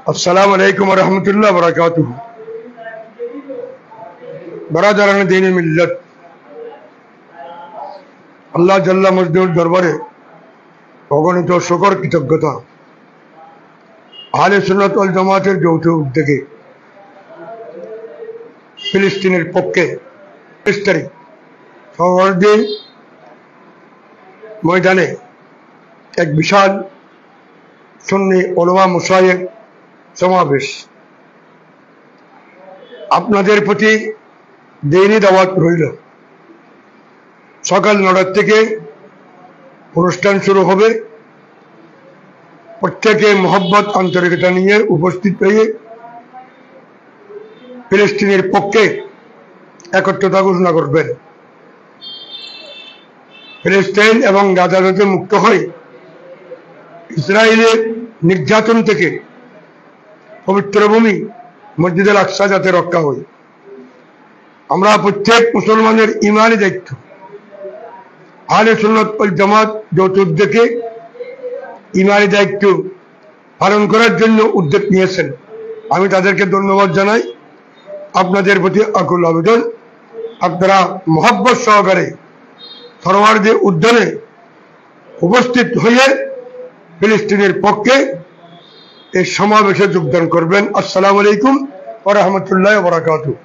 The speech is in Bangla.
अस्सलामु अलैकुम वरहमतुल्लाहि वबरकातुहू। बरादरान दीन मिल्लत, আল্লাহ জাল্লা মজদুর দরবারে অগণিত শুকর কৃতজ্ঞতা। আহলে সুন্নাত ওয়াল জামাতের যৌথ উদ্যোগে ফিলিস্তিনের পক্ষে 30 তারিখ সহরদি ময়দানে এক বিশাল সুন্নি উলামা মুশায়েখ সমাবেশ। আপনাদের প্রতি দ্বিনী দাওয়াত রইল। সকাল 9টা থেকে অনুষ্ঠান শুরু হবে। প্রত্যেকে মোহব্বত আন্তরিকতা নিয়ে উপস্থিত হয়ে ফিলিস্তিনের পক্ষে একত্রতা ঘোষণা করবেন। ফিলিস্তিন এবং গাজা থেকে মুক্ত হয়ে ইসরায়েলের নির্যাতন থেকে পবিত্র ভূমি মসজিদুল আকসা যাতে রক্ষা হয়। আমরা প্রত্যেক মুসলমানের ইমানি দায়িত্ব আহলে সুন্নাত ওয়াল জামাত যৌথ উদ্যোগে ইমানি দায়িত্ব পালন করার জন্য উদ্যোগ নিয়েছেন। আমি তাদেরকে ধন্যবাদ জানাই। আপনাদের প্রতি আকুল আবেদন, আপনারা মোহাব্বত সহকারে সরোয়ারদী উদ্যানে উপস্থিত হয়ে ফিলিস্তিনের পক্ষে এই সমাবেশে যোগদান করবেন। আসসালামু আলাইকুম ওয়া রাহমাতুল্লাহি ওয়া বারাকাতুহু।